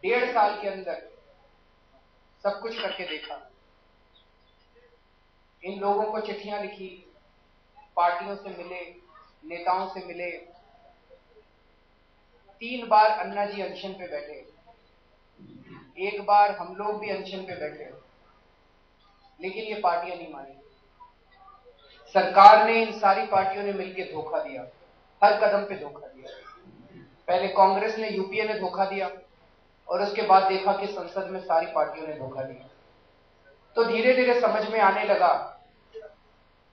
1.5 साल के अंदर सब कुछ करके देखा। इन लोगों को चिट्ठियां लिखी, पार्टियों से मिले, नेताओं से मिले, 3 बार अन्ना जी अनशन पे बैठे, 1 बार हम लोग भी अनशन पे बैठे, लेकिन ये पार्टियां नहीं मानी। सरकार ने, इन सारी पार्टियों ने मिलकर धोखा दिया, हर कदम पे धोखा दिया। पहले कांग्रेस ने, यूपीए ने धोखा दिया और उसके बाद देखा कि संसद में सारी पार्टियों ने धोखा दिया। तो धीरे धीरे समझ में आने लगा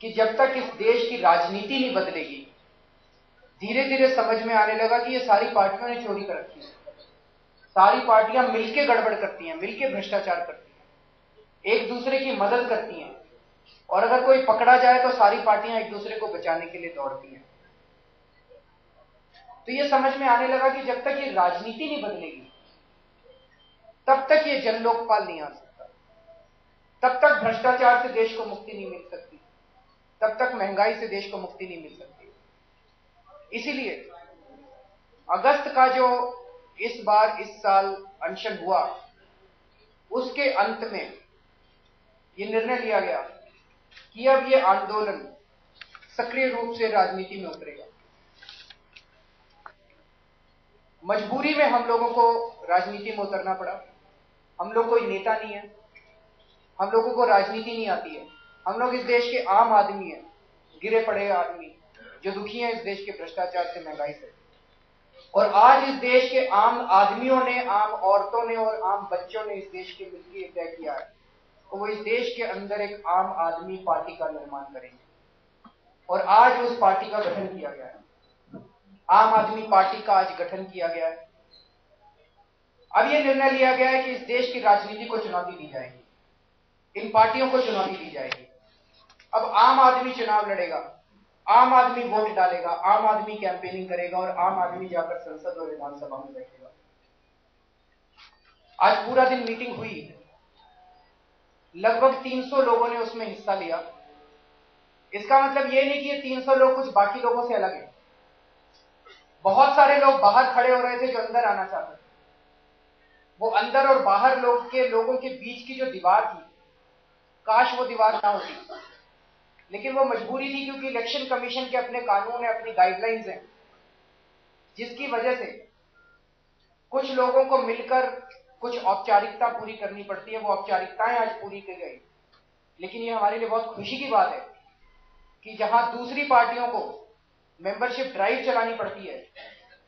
कि जब तक इस देश की राजनीति नहीं बदलेगी, धीरे धीरे समझ में आने लगा कि ये सारी पार्टियों ने चोरी कर रखी है, सारी पार्टियां मिलके गड़बड़ करती हैं, मिलके भ्रष्टाचार करती हैं, एक दूसरे की मदद करती हैं, और अगर कोई पकड़ा जाए तो सारी पार्टियां एक दूसरे को बचाने के लिए दौड़ती हैं। तो ये समझ में आने लगा कि जब तक ये राजनीति नहीं बदलेगी, तब तक ये जन लोकपाल नहीं आ सकता, तब तक भ्रष्टाचार से देश को मुक्ति नहीं मिल सकती, तब तक महंगाई से देश को मुक्ति नहीं मिल सकती। इसीलिए अगस्त का जो इस साल अनशन हुआ, उसके अंत में ये निर्णय लिया गया कि अब ये आंदोलन सक्रिय रूप से राजनीति में उतरेगा। मजबूरी में हम लोगों को राजनीति में उतरना पड़ा। हम लोग कोई नेता नहीं है, हम लोगों को राजनीति नहीं आती है, हम लोग इस देश के आम आदमी हैं, गिरे पड़े आदमी जो दुखी हैं इस देश के भ्रष्टाचार से, महंगाई से। और आज इस देश के आम आदमियों ने, आम औरतों ने और आम बच्चों ने इस देश के मिलकर तय किया है और वो इस देश के अंदर एक आम आदमी पार्टी का निर्माण करेंगे। और आज उस पार्टी का गठन किया गया है, आम आदमी पार्टी का आज गठन किया गया है। अब यह निर्णय लिया गया है कि इस देश की राजनीति को चुनौती दी जाएगी, इन पार्टियों को चुनौती दी जाएगी। अब आम आदमी चुनाव लड़ेगा, आम आदमी वोट डालेगा, आम आदमी कैंपेनिंग करेगा और आम आदमी जाकर संसद और विधानसभा में बैठेगा। आज पूरा दिन मीटिंग हुई, लगभग 300 लोगों ने उसमें हिस्सा लिया। इसका मतलब यह नहीं कि ये 300 लोग कुछ बाकी लोगों से अलग हैं। बहुत सारे लोग बाहर खड़े हो रहे थे जो अंदर आना चाहते थे। वो अंदर और बाहर लोगों के बीच की जो दीवार थी, काश वो दीवार ना होती, लेकिन वो मजबूरी थी, क्योंकि इलेक्शन कमीशन के अपने कानून है, अपनी गाइडलाइंस हैं, जिसकी वजह से कुछ लोगों को मिलकर कुछ औपचारिकता पूरी करनी पड़ती है। वो औपचारिकताएं आज पूरी की गई, लेकिन ये हमारे लिए बहुत खुशी की बात है कि जहां दूसरी पार्टियों को मेंबरशिप ड्राइव चलानी पड़ती है,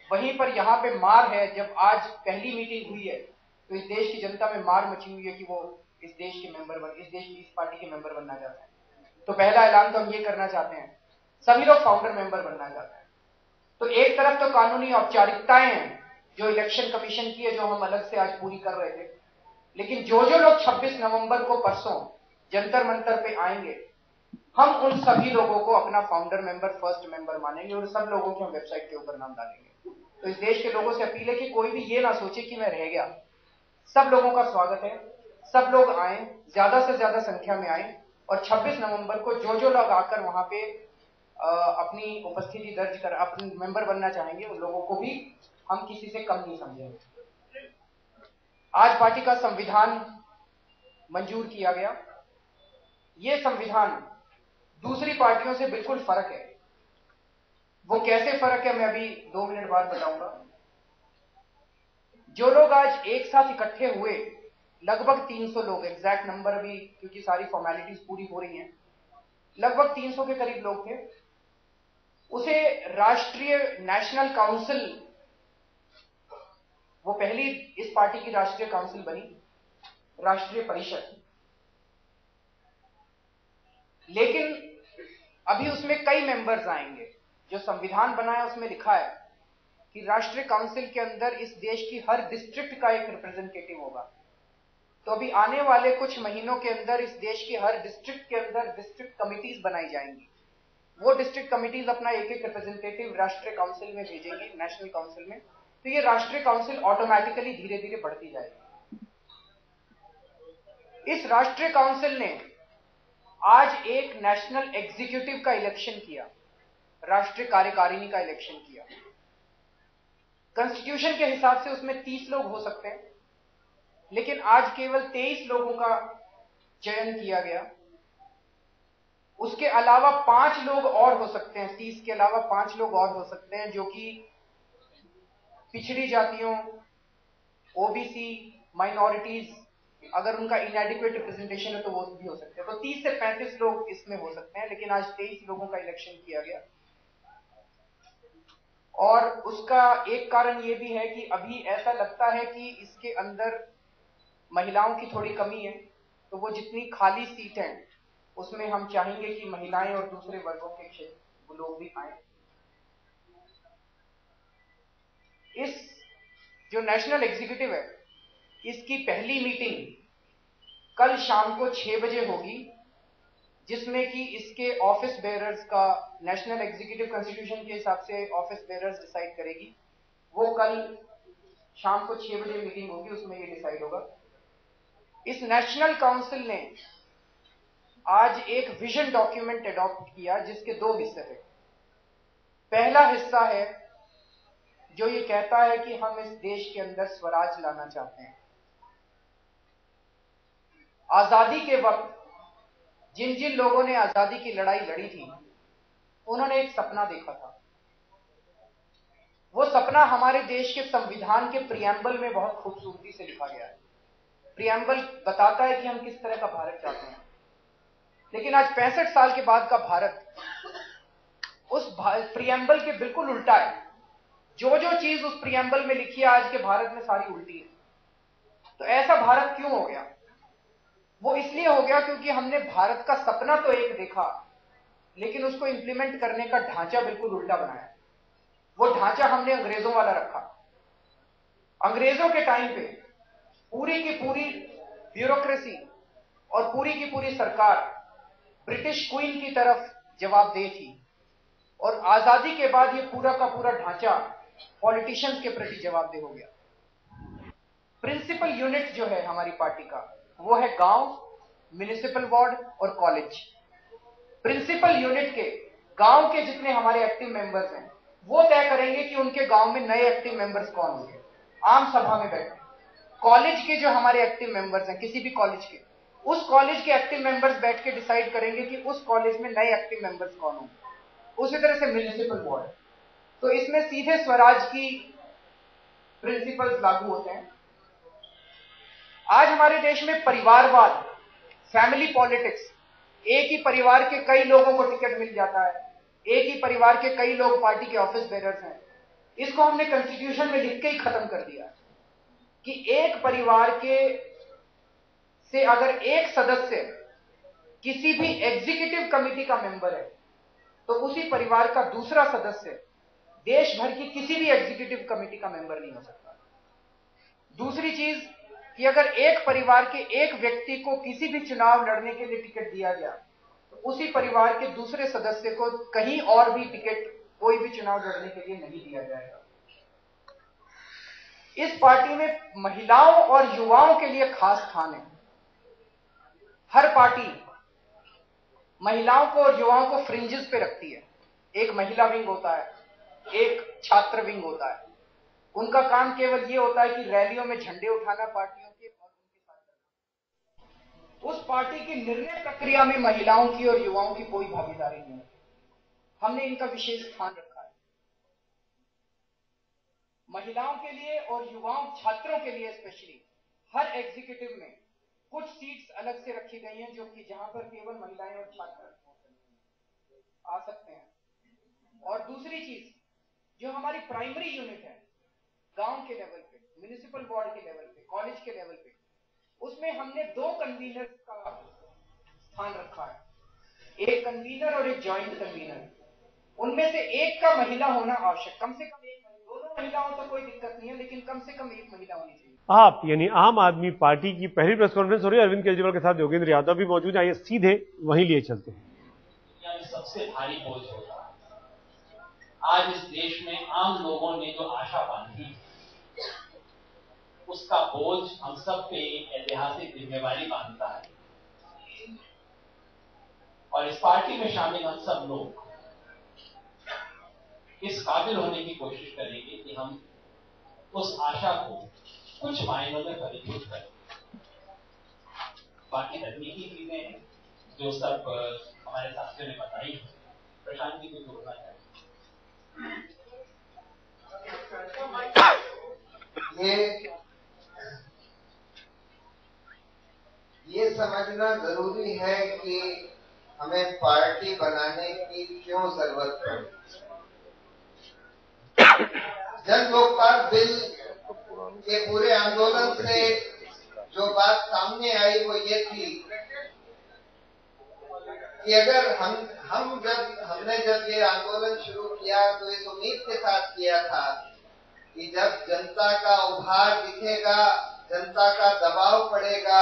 वहीं पर यहां पे मार है। जब आज पहली मीटिंग हुई है तो इस देश की जनता में मार मची हुई है कि वो इस देश की इस पार्टी के मेंबर बनना चाहते हैं। तो पहला ऐलान तो हम ये करना चाहते हैं, सभी लोग फाउंडर मेंबर बनना चाहते हैं। तो एक तरफ तो कानूनी औपचारिकताएं हैं जो इलेक्शन कमीशन की है, जो हम अलग से आज पूरी कर रहे थे, लेकिन जो लोग 26 नवंबर को परसों जंतर मंतर पे आएंगे, हम उन सभी लोगों को अपना फाउंडर मेंबर, फर्स्ट मेंबर मानेंगे और सब लोगों के हम वेबसाइट के ऊपर नाम डालेंगे। तो इस देश के लोगों से अपील है कि कोई भी ये ना सोचे कि मैं रह गया। सब लोगों का स्वागत है, सब लोग आए, ज्यादा से ज्यादा संख्या में आए और 26 नवंबर को जो लोग आकर वहां पे अपनी उपस्थिति दर्ज कर अपने मेंबर बनना चाहेंगे, उन लोगों को भी हम किसी से कम नहीं समझेंगे। आज पार्टी का संविधान मंजूर किया गया। यह संविधान दूसरी पार्टियों से बिल्कुल फर्क है। वो कैसे फर्क है मैं अभी 2 मिनट बाद बताऊंगा। जो लोग आज एक साथ इकट्ठे हुए, लगभग 300 लोग, एग्जैक्ट नंबर अभी क्योंकि सारी फॉर्मेलिटीज पूरी हो रही हैं, लगभग 300 के करीब लोग थे। उसे राष्ट्रीय नेशनल काउंसिल, वो पहली इस पार्टी की राष्ट्रीय काउंसिल बनी, राष्ट्रीय परिषद, लेकिन अभी उसमें कई मेंबर्स आएंगे। जो संविधान बना है उसमें लिखा है कि राष्ट्रीय काउंसिल के अंदर इस देश की हर डिस्ट्रिक्ट का एक रिप्रेजेंटेटिव होगा। तो अभी आने वाले कुछ महीनों के अंदर इस देश की हर डिस्ट्रिक्ट के अंदर डिस्ट्रिक्ट कमिटीज बनाई जाएंगी। वो डिस्ट्रिक्ट कमिटीज अपना एक रिप्रेजेंटेटिव राष्ट्रीय काउंसिल में भेजेंगे, नेशनल काउंसिल में। तो ये राष्ट्रीय काउंसिल ऑटोमेटिकली धीरे धीरे बढ़ती जाएगी। इस राष्ट्रीय काउंसिल ने आज एक नेशनल एग्जीक्यूटिव का इलेक्शन किया, राष्ट्रीय कार्यकारिणी का इलेक्शन किया। कॉन्स्टिट्यूशन के हिसाब से उसमें 30 लोग हो सकते हैं, लेकिन आज केवल 23 लोगों का चयन किया गया। उसके अलावा 5 लोग और हो सकते हैं, 30 के अलावा 5 लोग और हो सकते हैं जो कि पिछड़ी जातियों, ओबीसी, माइनॉरिटीज, अगर उनका इनएडिक्वेट रिप्रेजेंटेशन है तो वो भी हो सकते हैं। तो 30 से 35 लोग इसमें हो सकते हैं, लेकिन आज 23 लोगों का इलेक्शन किया गया। और उसका एक कारण ये भी है कि अभी ऐसा लगता है कि इसके अंदर महिलाओं की थोड़ी कमी है, तो वो जितनी खाली सीट हैं उसमें हम चाहेंगे कि महिलाएं और दूसरे वर्गों के क्षेत्र लोग भी आए। इस जो नेशनल एग्जीक्यूटिव है, इसकी पहली मीटिंग कल शाम को 6 बजे होगी, जिसमें कि इसके ऑफिस बेयरर्स का नेशनल एग्जीक्यूटिव कॉन्स्टिट्यूशन के हिसाब से ऑफिस बेयरर्स डिसाइड करेगी। वो कल शाम को 6 बजे मीटिंग होगी, उसमें ये डिसाइड होगा। इस नेशनल काउंसिल ने आज एक विजन डॉक्यूमेंट अडॉप्ट किया जिसके 2 हिस्से हैं। पहला हिस्सा है जो ये कहता है कि हम इस देश के अंदर स्वराज लाना चाहते हैं। आजादी के वक्त जिन जिन लोगों ने आजादी की लड़ाई लड़ी थी, उन्होंने एक सपना देखा था। वो सपना हमारे देश के संविधान के प्रियम्बल में बहुत खूबसूरती से लिखा गया है। प्रियम्बल बताता है कि हम किस तरह का भारत चाहते हैं। लेकिन आज 65 साल के बाद का भारत उस प्रियम्बल के बिल्कुल उल्टा है। जो जो चीज उस प्रियम्बल में लिखी है आज के भारत में सारी उल्टी है। तो ऐसा भारत क्यों हो गया? वो इसलिए हो गया क्योंकि हमने भारत का सपना तो एक देखा, लेकिन उसको इंप्लीमेंट करने का ढांचा बिल्कुल उल्टा बनाया। वो ढांचा हमने अंग्रेजों वाला रखा। अंग्रेजों के टाइम पे पूरी की पूरी ब्यूरोक्रेसी और पूरी की पूरी सरकार ब्रिटिश क्वीन की तरफ जवाबदेह थी, और आजादी के बाद ये पूरा का पूरा ढांचा पॉलिटिशियंस के प्रति जवाबदेह हो गया। प्रिंसिपल यूनिट जो है हमारी पार्टी का, वो है गांव, म्युनिसिपल वार्ड और कॉलेज। प्रिंसिपल यूनिट के गांव के जितने हमारे एक्टिव मेंबर्स हैं, वो तय करेंगे कि उनके गांव में नए एक्टिव मेंबर्स कौन होंगे, आम सभा में बैठे। कॉलेज के जो हमारे एक्टिव मेंबर्स हैं, किसी भी कॉलेज के, उस कॉलेज के एक्टिव मेंबर्स बैठ के डिसाइड करेंगे कि उस कॉलेज में नए एक्टिव मेंबर्स कौन होंगे। उसी तरह से म्युनिसिपल वार्ड। तो इसमें सीधे स्वराज की प्रिंसिपल्स लागू होते हैं। आज हमारे देश में परिवारवाद, फैमिली पॉलिटिक्स, एक ही परिवार के कई लोगों को टिकट मिल जाता है, एक ही परिवार के कई लोग पार्टी के ऑफिस बेरर्स हैं, इसको हमने कॉन्स्टिट्यूशन में लिख के ही खत्म कर दिया कि एक परिवार के से अगर एक सदस्य किसी भी एग्जीक्यूटिव कमेटी का मेंबर है, तो उसी परिवार का दूसरा सदस्य देश भर की किसी भी एग्जीक्यूटिव कमेटी का मेंबर नहीं हो सकता। दूसरी चीज कि अगर एक परिवार के एक व्यक्ति को किसी भी चुनाव लड़ने के लिए टिकट दिया गया, तो उसी परिवार के दूसरे सदस्य को कहीं और भी टिकट कोई भी चुनाव लड़ने के लिए नहीं दिया जाएगा। इस पार्टी में महिलाओं और युवाओं के लिए खास स्थान है। हर पार्टी महिलाओं को और युवाओं को फ्रिंजेस पे रखती है। एक महिला विंग होता है, एक छात्र विंग होता है। उनका काम केवल ये होता है कि रैलियों में झंडे उठाना पार्टियों के और उनके साथ करना। उस पार्टी की निर्णय प्रक्रिया में महिलाओं की और युवाओं की कोई भागीदारी नहीं है। हमने इनका विशेष स्थान रखा है। महिलाओं के लिए और युवाओं, छात्रों के लिए स्पेशली हर एग्जीक्यूटिव में कुछ सीट्स अलग से रखी गई हैं, जो कि जहां पर केवल महिलाएं और छात्र आ सकते हैं। और दूसरी चीज, जो हमारी प्राइमरी यूनिट है, गांव के लेवल पे, म्युनिसिपल वार्ड के लेवल पे, कॉलेज के लेवल पे, उसमें हमने 2 कन्वीनर का स्थान रखा है, एक कन्वीनर और एक ज्वाइंट कन्वीनर। उनमें से एक का महिला होना आवश्यक, कम से कम एक। दोनों महिला हो तो कोई दिक्कत नहीं है, लेकिन कम से कम एक महिला होनी चाहिए। आप यानी आम आदमी पार्टी की पहली प्रेस कॉन्फ्रेंस हो रही है, अरविंद केजरीवाल के साथ योगेंद्र यादव भी मौजूद है। आइए सीधे वहीं लिए चलते हैं। सबसे भारी बोझ होता है। आज इस देश में आम लोगों ने जो आशा बांधी, उसका बोझ हम सब पे ऐतिहासिक जिम्मेवारी बांधता है। और इस पार्टी में शामिल हम सब लोग इस काबिल होने की कोशिश करेंगे कि हम उस आशा को कुछ मायनों में फलीभूत करे। बाकी तकनीकी चीजें जो सब हमारे साथियों ने बताई है, प्रशांत जी को जोड़ना चाहिए। ये समझना जरूरी है कि हमें पार्टी बनाने की क्यों जरूरत पड़ी। जन लोकपाल बिल के पूरे आंदोलन से जो बात सामने आई वो ये थी कि अगर हमने जब ये आंदोलन शुरू किया तो इस उम्मीद के साथ किया था कि जब जनता का उभार दिखेगा, जनता का दबाव पड़ेगा,